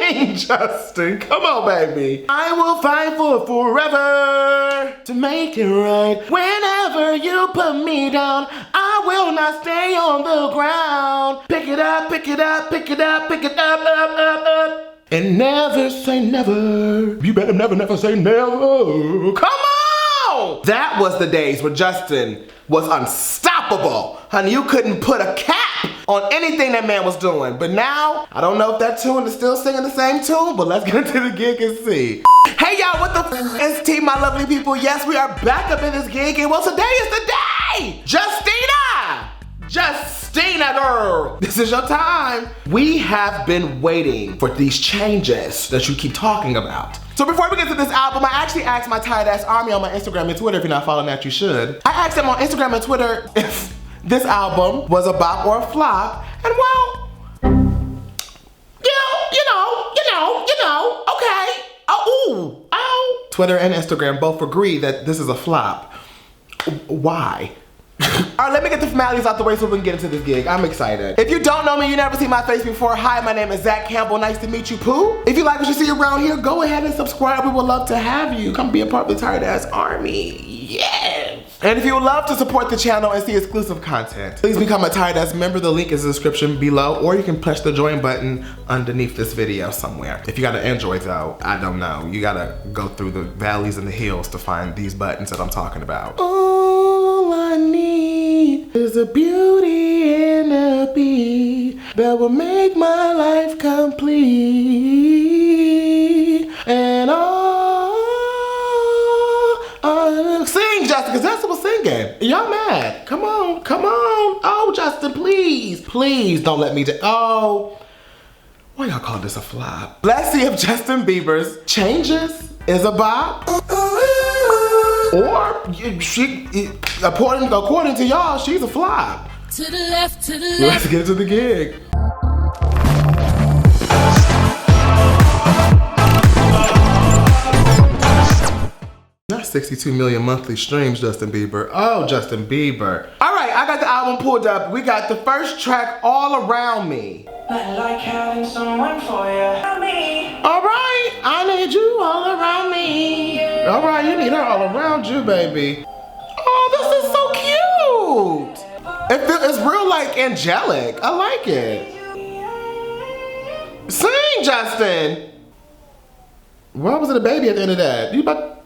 Sing, Justin. Come on, baby. I will fight for forever to make it right. Whenever you put me down, I will not stay on the ground. Pick it up, pick it up, pick it up, pick it up, up. And never say never. You better never, never say never. Come on! That was the days where Justin was unstoppable. Honey, you couldn't put a cap on anything that man was doing. But now, I don't know if that tune is still singing the same tune, but let's get into the gig and see. Hey y'all, what the f is tea, my lovely people? Yes, we are back up in this gig, and well, today is the day! Justina, girl! This is your time. We have been waiting for these changes that you keep talking about. So before we get to this album, I actually asked my tired ass army on my Instagram and Twitter, if you're not following that, you should. I asked them on Instagram and Twitter if this album was a bop or a flop, and well, you know, okay. Oh. Twitter and Instagram both agree that this is a flop. Why? All right, let me get the formalities out the way so we can get into this gig. I'm excited. If you don't know me, you never seen my face before. Hi, my name is Zach Campbell. Nice to meet you, Pooh. If you like what you see around here, go ahead and subscribe. We would love to have you. Come be a part of the Tired Ass Army. Yes. And if you would love to support the channel and see exclusive content, please become a Tired Ass member. The link is in the description below, or you can press the join button underneath this video somewhere. If you got an Android though, I don't know. You gotta go through the valleys and the hills to find these buttons that I'm talking about. All I need is a beauty and a beat that will make my life complete. And sing, Justin, because that's what we're singing. Y'all mad? Come on. Oh, Justin, please don't let me do. Oh, why y'all call this a flop? Let's see if Justin Bieber's Changes is a bop. Or according to y'all, she's a flop. To the left. Let's get into the gig. Not 62 million monthly streams, Justin Bieber. Oh, Justin Bieber. All right, I got the album pulled up. We got the first track, All Around Me. I like having someone for you. All right, I need you all around me. All right, you need her all around you, baby. Oh, this is so cute. It's real like angelic. I like it. Sing, Justin. Why was it a baby at the end of that?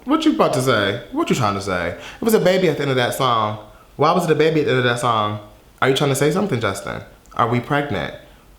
What you about to say? What you trying to say? It was a baby at the end of that song. Why was it a baby at the end of that song? Are you trying to say something, Justin? Are we pregnant?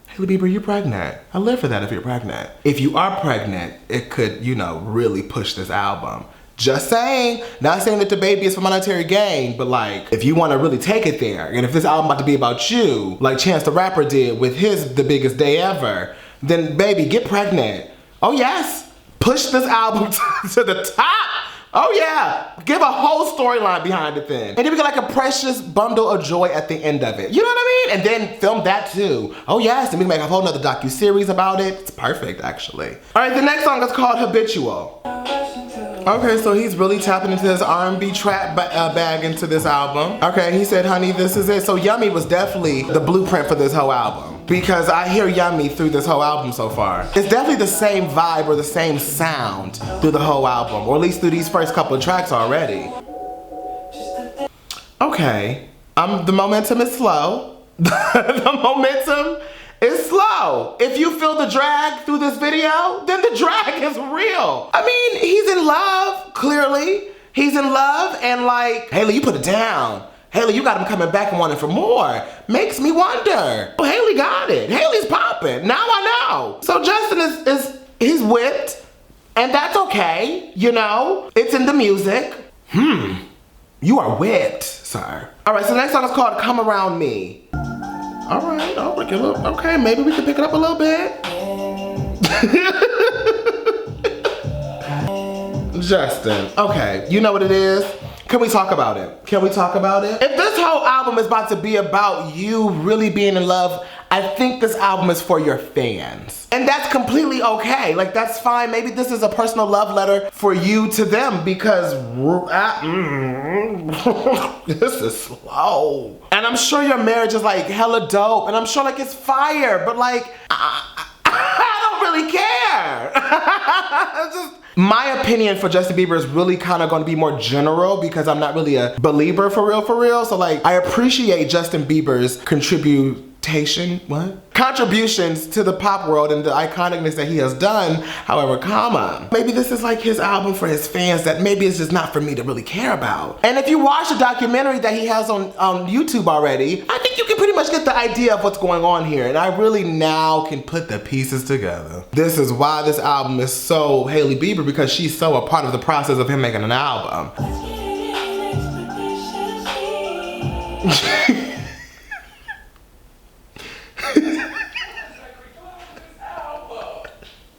Hailey Bieber, you pregnant. I live for that if you're pregnant. If you are pregnant, it could, really push this album. Just saying. Not saying that the baby is for monetary gain, but like, if you want to really take it there, and if this album about to be about you, like Chance the Rapper did with his The Biggest Day Ever, then baby, get pregnant. Oh yes. Push this album to the top. Oh yeah, give a whole storyline behind the thing. And then we get like a precious bundle of joy at the end of it. You know what I mean? And then film that too. Oh yes, and we can make a whole nother docu-series about it. It's perfect, actually. All right, the next song is called Habitual. Okay, so he's really tapping into his R&B trap bag into this album. Okay, he said, honey, this is it. So Yummy was definitely the blueprint for this whole album, because I hear Yummy through this whole album so far. It's definitely the same vibe or the same sound through the whole album, or at least through these first couple of tracks already. Okay, the momentum is slow. The momentum is slow. If you feel the drag through this video, then the drag is real. I mean, he's in love, clearly. He's in love, and like, Hailey, you put it down. Hailey, you got him coming back and wanting for more. Makes me wonder. Oh, Hailey got it. Hailey's popping. Now I know. So Justin he's whipped, and that's okay, It's in the music. You are whipped, sir. All right, so the next song is called Come Around Me. All right, okay, maybe we can pick it up a little bit. Justin, okay, you know what it is? Can we talk about it? If this whole album is about to be about you really being in love, I think this album is for your fans. And that's completely okay. Like, that's fine. Maybe this is a personal love letter for you to them, because this is slow. And I'm sure your marriage is like hella dope, and I'm sure like it's fire, but like, I don't really care. Just, my opinion for Justin Bieber is really kind of going to be more general because I'm not really a believer for real. So like, I appreciate Justin Bieber's contributions to the pop world and the iconicness that he has done. However, maybe this is like his album for his fans that maybe it's just not for me to really care about. And if you watch the documentary that he has on YouTube already, I think you can pretty much get the idea of what's going on here. And I really now can put the pieces together. This is why this album is so Hailey Bieber, because she's so a part of the process of him making an album.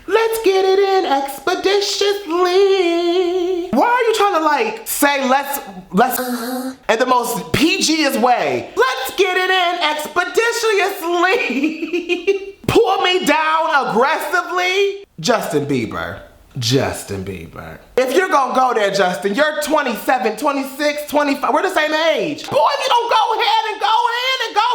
Let's get it in expeditiously. Why are you trying to like say let's in the most PGest way? Let's get it in expeditiously. Pull me down aggressively. Justin Bieber. If you're gonna go there, Justin, you're 27, 26, 25, we're the same age. Boy, if you don't go ahead and go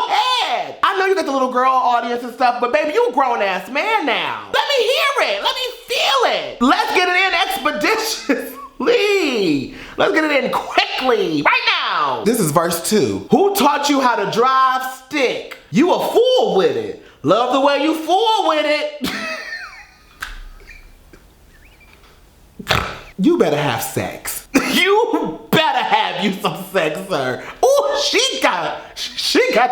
ahead. I know you got the little girl audience and stuff, but baby, you a grown ass man now. Let me hear it, let me feel it. Let's get it in expeditiously. Let's get it in quickly, right now. This is verse 2. Who taught you how to drive stick? You a fool with it. Love the way you fool with it. You better have sex. You better have you some sex, sir. Ooh, she got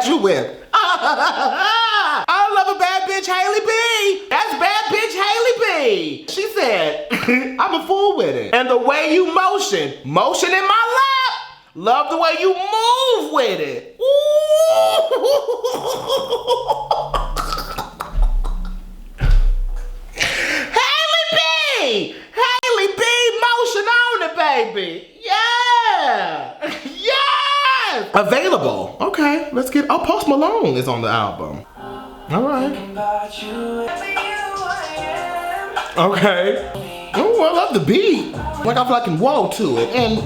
you whipped. I love a bad bitch, Hailey B. That's bad bitch, Hailey B. She said, I'm a fool with it. And the way you motion in my lap. Love the way you move with it. Ooh. Hailey B. Hailey B, motion on it, baby. Yeah. Yes. Available. Okay, let's get, oh, Post Malone is on the album. All right. Okay. Oh, I love the beat. Like I feel like I can whoa to it. And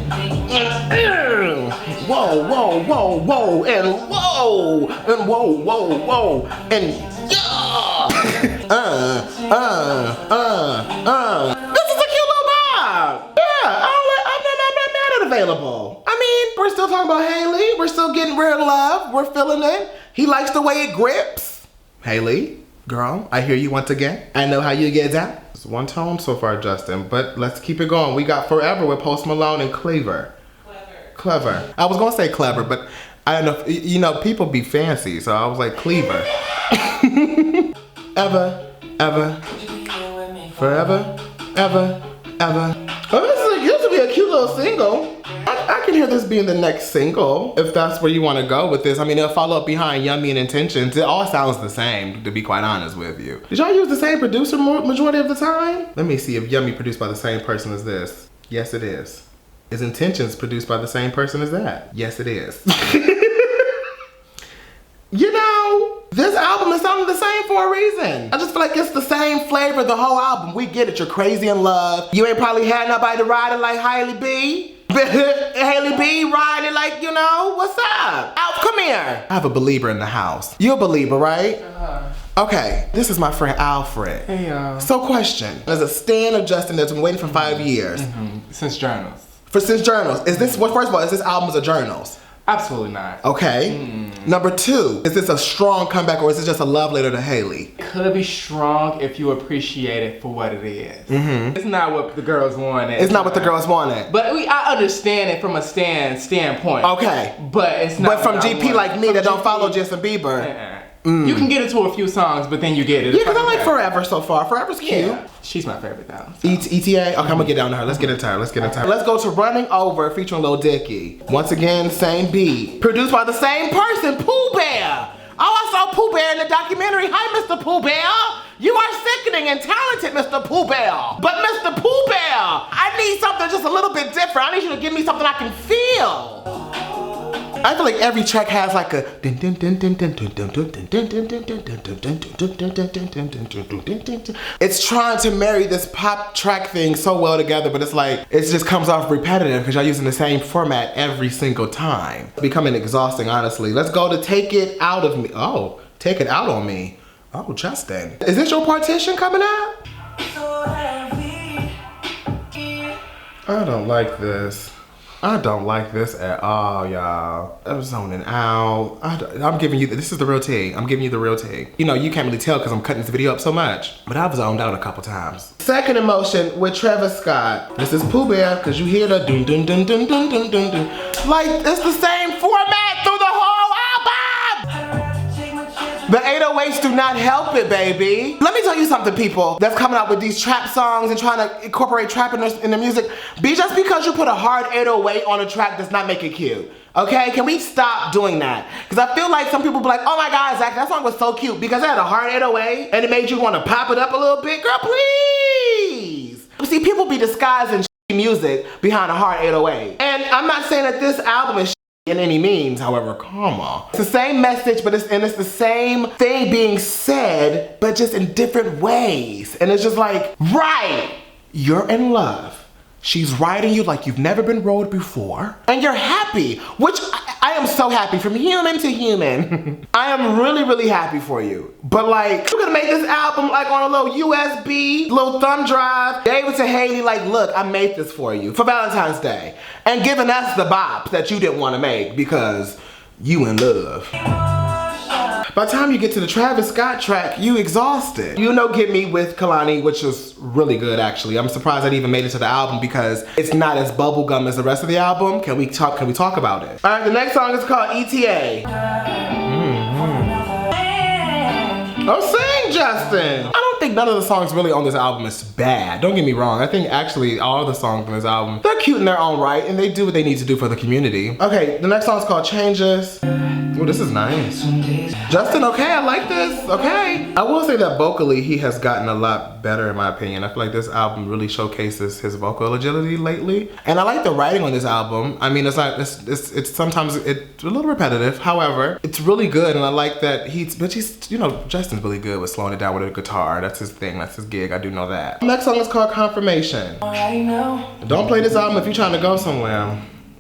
whoa, whoa, whoa, whoa, and whoa, and whoa, whoa, whoa, and yeah. This is a cute little vibe. Yeah, I'm not mad at Available. I mean, we're still talking about Hailey. We're still getting real love. We're feeling it. He likes the way it grips. Hailey, girl, I hear you once again. I know how you get down. It's one tone so far, Justin, but let's keep it going. We got Forever with Post Malone and Clever. Clever. I was gonna say clever, but I don't know, you know, people be fancy, so I was like Cleaver. Ever, forever, ever. Oh, this would be a cute little single. I can hear this being the next single, if that's where you want to go with this. I mean, it'll follow up behind Yummy and Intentions. It all sounds the same, to be quite honest with you. Did y'all use the same producer majority of the time? Let me see if Yummy produced by the same person as this. Yes, it is. Is Intentions produced by the same person as that? Yes, it is. You know, this album is sounding the same for a reason. I just feel like it's the same flavor the whole album. We get it, you're crazy in love. You ain't probably had nobody to ride it like Hailey B. Hailey B riding like, you know, what's up? Alf, come here. I have a believer in the house. You a believer, right? Okay, this is my friend Alfred. Hey, y'all. So question, as a stan of Justin that's been waiting for 5 years. Since journals. Since journals. Is this, well, first of all, is this album a journals? Absolutely not. Okay. Number 2, is this a strong comeback or is it just a love letter to Hailey? It could be strong if you appreciate it for what it is. It's not what the girls wanted. It's not what the girls wanted. But I understand it from a standpoint. Okay. But it's not. But from GP like me that don't follow Justin Bieber. You can get it to a few songs, but then you get it. Yeah, because I like Forever so far. Forever's cute. Yeah. She's my favorite though. So. ETA? Okay, I'm gonna get down to her. Let's get into her. Let's go to Running Over featuring Lil Dicky. Once again, same beat. Produced by the same person, Pooh Bear. Oh, I saw Pooh Bear in the documentary. Hi, Mr. Pooh Bear. You are sickening and talented, Mr. Pooh Bear. But Mr. Pooh Bear, I need something just a little bit different. I need you to give me something I can feel. I feel like every track has like a it's trying to marry this pop track thing so well together, but it's like it just comes off repetitive because y'all using the same format every single time. It's becoming exhausting, honestly. Let's go to Take It Out of Me. Oh, Take It Out on Me. Oh, Justin. Is this your partition coming out? I don't like this. I don't like this at all, y'all. I'm zoning out. I'm giving you, this is the real tea. I'm giving you the real tea. You know, you can't really tell because I'm cutting this video up so much, but I've zoned out a couple times. Second emotion with Travis Scott. This is Pooh Bear, because you hear the dun dun dun dun dun dun dun dun. Like, it's the same format through the whole album! The 808s do not help it, baby. Let me tell you something, people that's coming out with these trap songs and trying to incorporate trap in the music. Just because you put a hard 808 on a track does not make it cute. Okay, can we stop doing that? Because I feel like some people be like, oh my God, Zach, that song was so cute because it had a hard 808 and it made you want to pop it up a little bit. Girl, please. See, people be disguising music behind a hard 808. And I'm not saying that this album is in any means, however, come on. It's the same message, but it's the same thing being said, but just in different ways. And it's just like, right, you're in love. She's riding you like you've never been rode before. And you're happy, which I am so happy from human to human. I am really, really happy for you. But like, you're gonna make this album like on a little USB, little thumb drive, gave it to Haley like, look, I made this for you for Valentine's Day. And giving us the bop that you didn't want to make because you in love. By the time you get to the Travis Scott track, you exhausted. You know Get Me with Kalani, which was really good actually. I'm surprised it even made it to the album because it's not as bubblegum as the rest of the album. Can we talk about it? All right, the next song is called ETA. Oh, sing, Justin. I don't think none of the songs really on this album is bad. Don't get me wrong. I think actually all of the songs on this album, they're cute in their own right and they do what they need to do for the community. Okay, the next song is called Changes. Oh, this is nice. Justin, okay, I like this, okay. I will say that vocally, he has gotten a lot better in my opinion. I feel like this album really showcases his vocal agility lately. And I like the writing on this album. I mean, it's sometimes it's a little repetitive. However, it's really good and I like that he's, you know, Justin's really good with slowing it down with a guitar. That's his thing, that's his gig, I do know that. The next song is called Confirmation. Don't play this album if you're trying to go somewhere.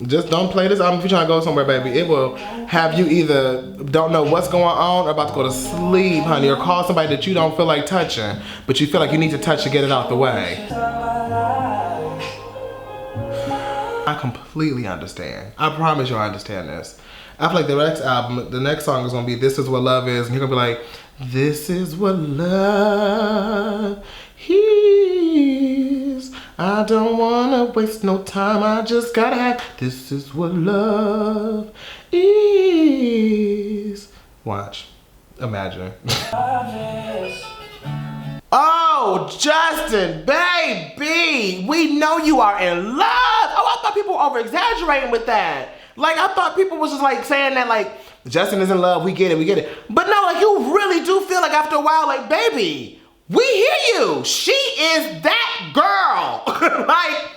Just don't play this album if you're trying to go somewhere, baby. It will have you either don't know what's going on or about to go to sleep, honey, or call somebody that you don't feel like touching, but you feel like you need to touch to get it out the way. I completely understand. I promise you I understand this. I feel like the next album, the next song is gonna be This Is What Love Is, and you're gonna be like, this is what love is. I don't wanna waste no time, I just gotta have, this is what love is. Watch, imagine. Oh, Justin, baby, we know you are in love. Oh, I thought people were over exaggerating with that. Like, I thought people was just like saying that like, Justin is in love, we get it. But no, like you really do feel like after a while, like, baby, we hear you. She is that girl. Like,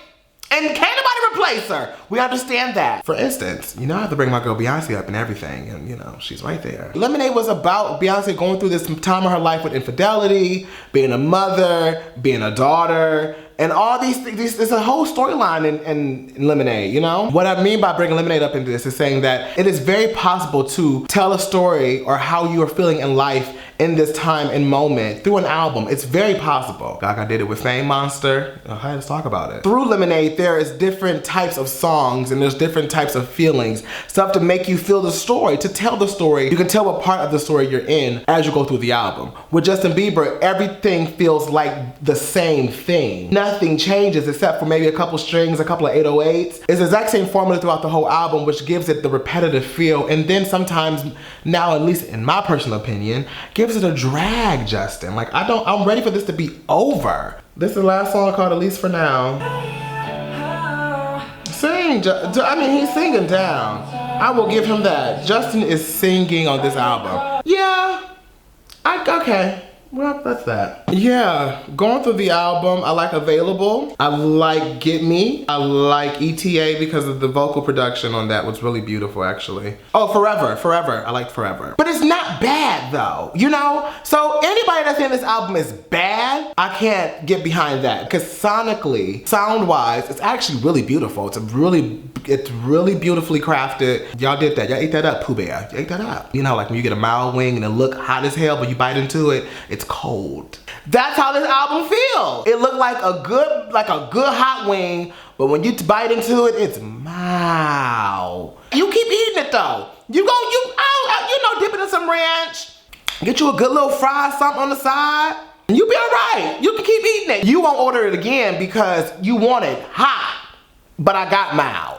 and can't nobody replace her. We understand that. For instance, you know, I have to bring my girl Beyonce up and everything, and you know, she's right there. Lemonade was about Beyonce going through this time of her life with infidelity, being a mother, being a daughter, and all these things. There's a whole storyline in Lemonade, you know? What I mean by bringing Lemonade up into this is saying that it is very possible to tell a story or how you are feeling in life in this time and moment through an album. It's very possible. Gaga did it with Fame Monster. Let's talk about it. Through Lemonade, there is different types of songs and there's different types of feelings. Stuff to make you feel the story, to tell the story. You can tell what part of the story you're in as you go through the album. With Justin Bieber, everything feels like the same thing. Nothing changes except for maybe a couple strings, a couple of 808s. It's the exact same formula throughout the whole album, which gives it the repetitive feel. And then sometimes, now at least in my personal opinion, gives it a drag, Justin. Like, I'm ready for this to be over. This is the last song called At Least For Now. Sing, I mean, he's singing down. I will give him that. Justin is singing on this album. Yeah, okay. Well, that's that. Yeah, going through the album, I like Available. I like Get Me. I like ETA because of the vocal production on that was really beautiful, actually. Oh, Forever. I like Forever. But it's not bad, though, you know? So anybody that's saying this album is bad, I can't get behind that. Because sonically, sound-wise, it's actually really beautiful. It's really beautifully crafted. Y'all did that. Y'all ate that up, Pooh Bear. You ate that up. You know, like when you get a mild wing and it look hot as hell, but you bite into it, it's cold. That's how this album feels. It looked like a good hot wing, but when you bite into it, it's mild. You keep eating it though. You dip it in some ranch, get you a good little fry, something on the side, and you'll be all right. You can keep eating it. You won't order it again because you want it hot, but I got mild.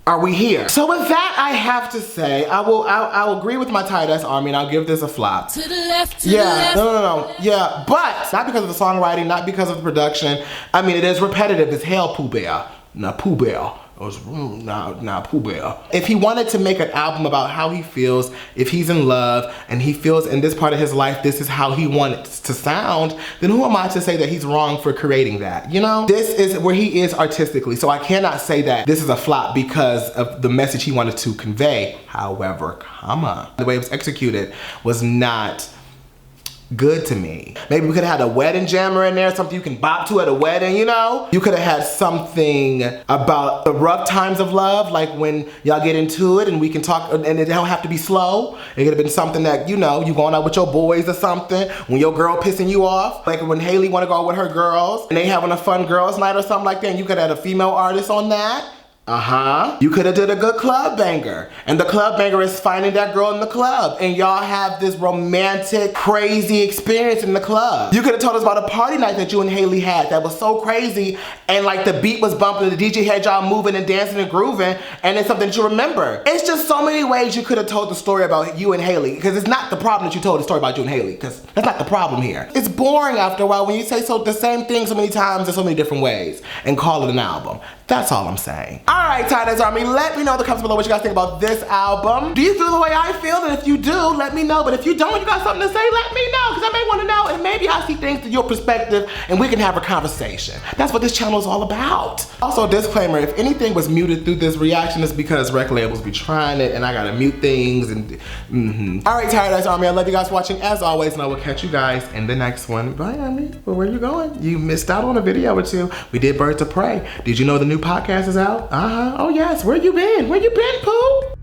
Are we here? So with that, I have to say, I'll agree with my tight ass army and I'll give this a flop. To the left, No. Yeah, but not because of the songwriting, not because of the production. I mean, it is repetitive as hell, Pooh Bear. Now, Pooh Bear. Now, Pooh Bear. If he wanted to make an album about how he feels, if he's in love, and he feels in this part of his life, this is how he wants to sound, then who am I to say that he's wrong for creating that, you know? This is where he is artistically, so I cannot say that this is a flop because of the message he wanted to convey. However, the way it was executed was not good to me. Maybe we could have had a wedding jammer in there, something you can bop to at a wedding, you know? You could have had something about the rough times of love, like when y'all get into it and we can talk, and it don't have to be slow. It could have been something that, you know, you going out with your boys or something, when your girl pissing you off, like when Haley wanna go out with her girls, and they having a fun girls night or something like that, and you could have had a female artist on that. You could have did a good club banger, and the club banger is finding that girl in the club, and y'all have this romantic, crazy experience in the club. You could have told us about a party night that you and Haley had that was so crazy, and like the beat was bumping, the DJ had y'all moving and dancing and grooving, and it's something that you remember. It's just so many ways you could have told the story about you and Haley, because it's not the problem that you told the story about you and Haley, because that's not the problem here. It's boring after a while when you say the same thing so many times in so many different ways and call it an album. That's all I'm saying. All right, Tight Ass Army, let me know in the comments below what you guys think about this album. Do you feel the way I feel? And if you do, let me know. But if you don't, you got something to say, let me know, because I may want to know, and maybe I see things through your perspective, and we can have a conversation. That's what this channel is all about. Also, disclaimer, if anything was muted through this reaction, it's because record labels be trying it, and I gotta mute things, and All right, Tight Ass Army, I love you guys for watching, as always, and I will catch you guys in the next one. Bye, Army. Well, where you going? You missed out on a video or two. We did Birds of Prey. Did you know the new podcast is out? Oh yes, where you been? Where you been, Pooh?